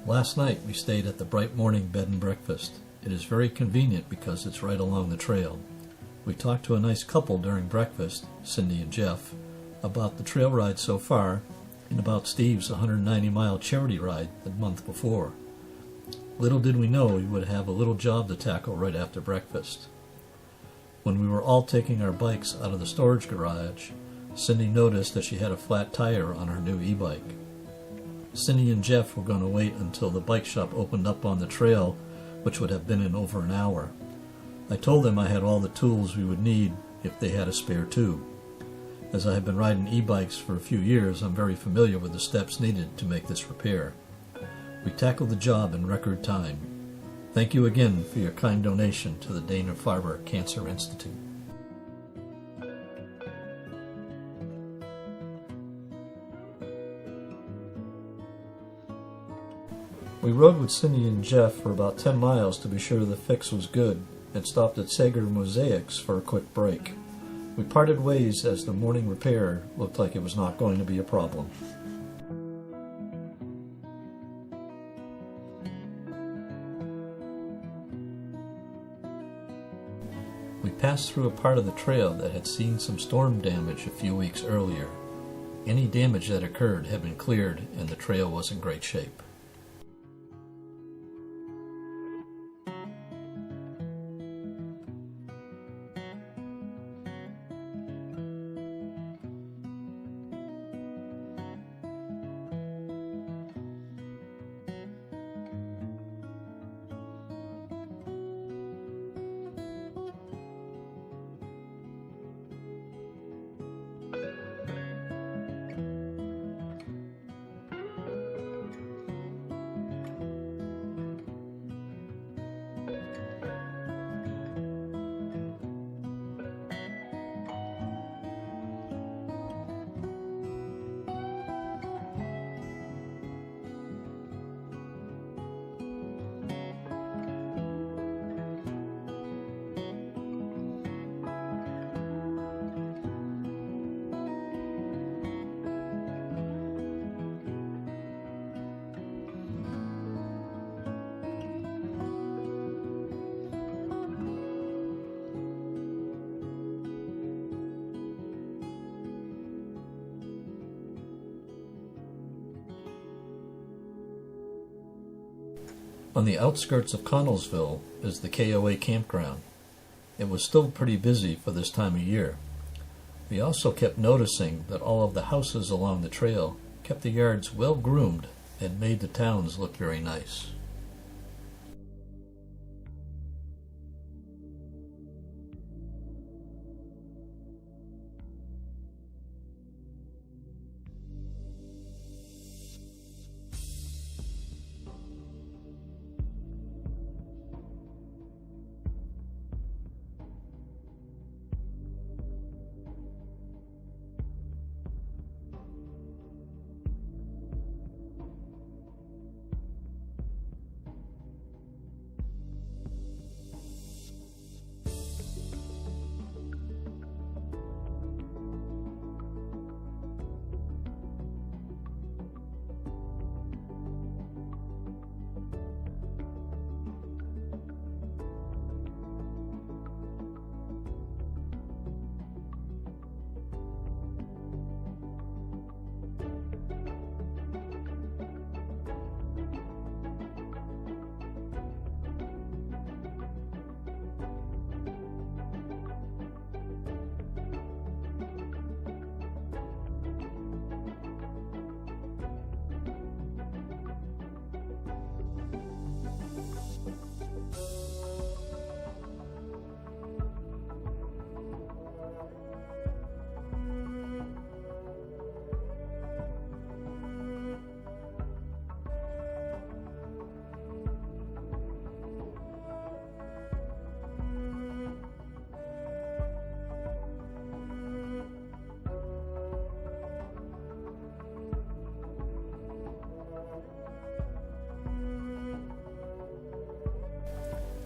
Last night we stayed at the Bright Morning Bed and Breakfast. It is very convenient because it's right along the trail. We talked to a nice couple during breakfast, Cindy and Jeff, about the trail ride so far and about Steve's 190-mile charity ride the month before. Little did we know we would have a little job to tackle right after breakfast. When we were all taking our bikes out of the storage garage, Cindy noticed that she had a flat tire on her new e-bike. Cindy and Jeff were going to wait until the bike shop opened up on the trail, which would have been in over an hour. I told them I had all the tools we would need if they had a spare tube. As I have been riding e-bikes for a few years, I'm very familiar with the steps needed to make this repair. We tackled the job in record time. Thank you again for your kind donation to the Dana-Farber Cancer Institute. We rode with Cindy and Jeff for about 10 miles to be sure the fix was good and stopped at Sager Mosaics for a quick break. We parted ways as the morning repair looked like it was not going to be a problem. We passed through a part of the trail that had seen some storm damage a few weeks earlier. Any damage that occurred had been cleared and the trail was in great shape. On the outskirts of Connellsville is the KOA campground. It was still pretty busy for this time of year. We also kept noticing that all of the houses along the trail kept the yards well groomed and made the towns look very nice.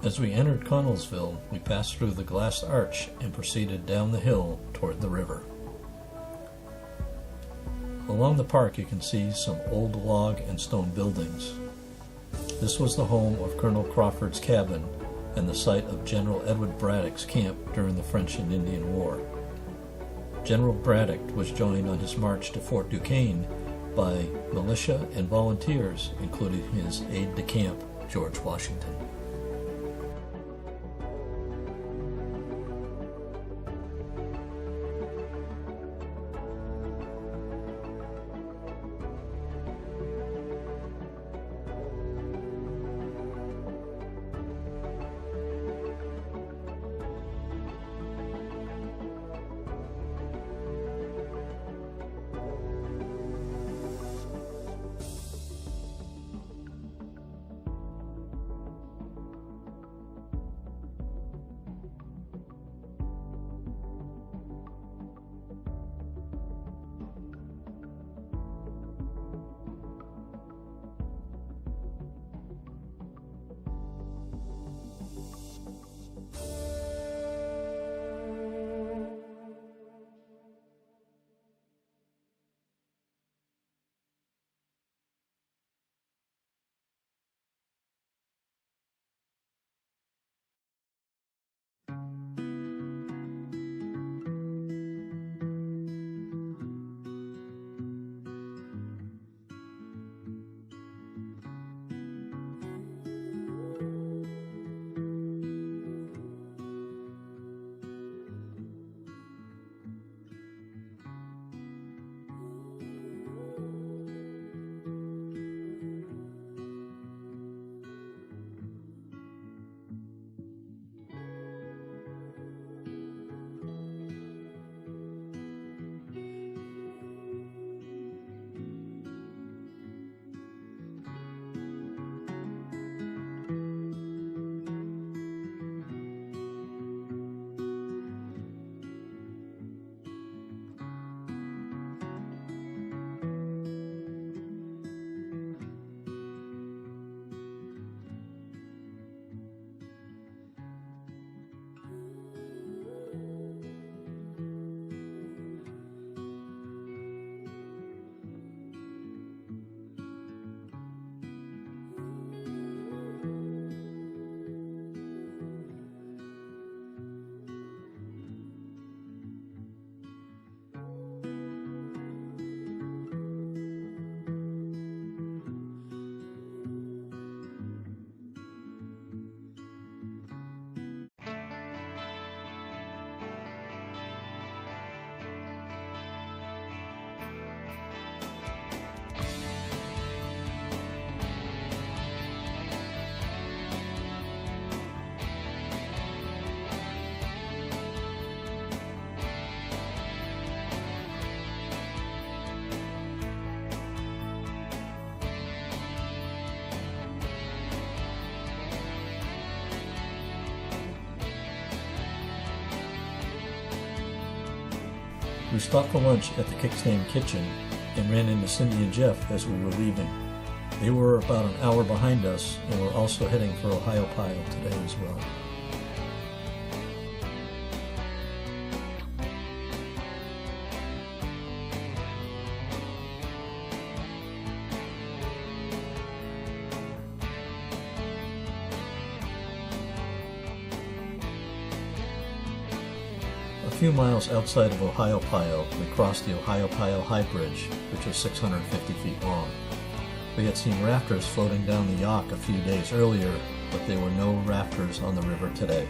As we entered Connellsville, we passed through the glass arch and proceeded down the hill toward the river. Along the park you can see some old log and stone buildings. This was the home of Colonel Crawford's cabin and the site of General Edward Braddock's camp during the French and Indian War. General Braddock was joined on his march to Fort Duquesne by militia and volunteers, including his aide-de-camp, George Washington. We stopped for lunch at the Kickstand Kitchen and ran into Cindy and Jeff as we were leaving. They were about an hour behind us and were also heading for Ohiopyle today as well. A few miles outside of Ohiopyle, we crossed the Ohiopyle High Bridge, which was 650 feet long. We had seen rafters floating down the Yaak a few days earlier, but there were no rafters on the river today.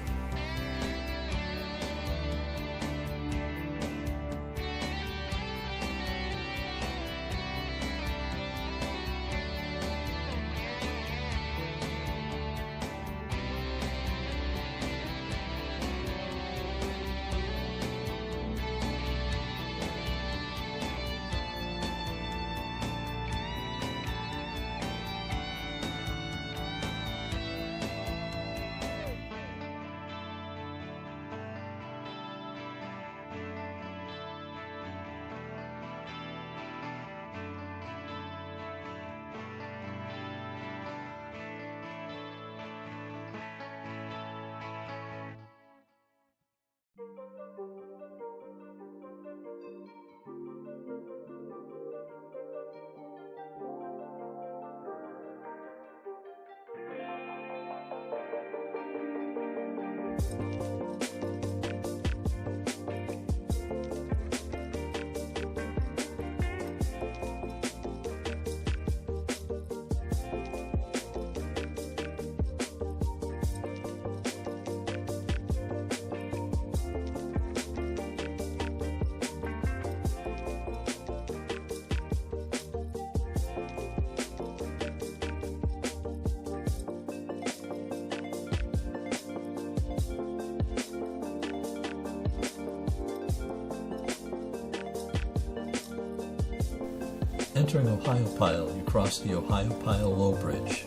Entering Ohiopyle, you cross the Ohiopyle Low Bridge.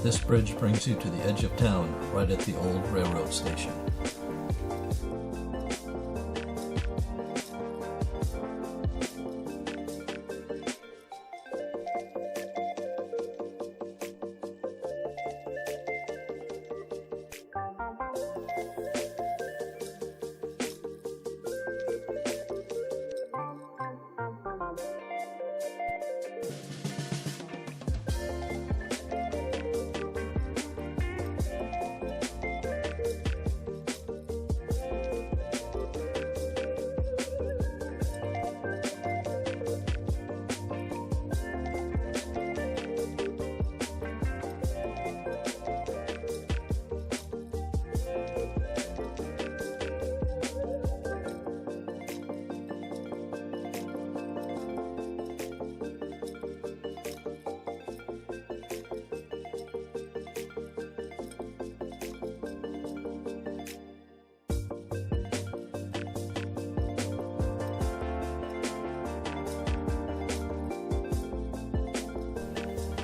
This bridge brings you to the edge of town, right at the old railroad station.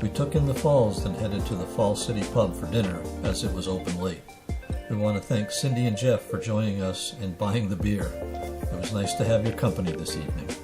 We took in the falls, then headed to the Fall City Pub for dinner, as it was open late. We want to thank Cindy and Jeff for joining us and buying the beer. It was nice to have your company this evening.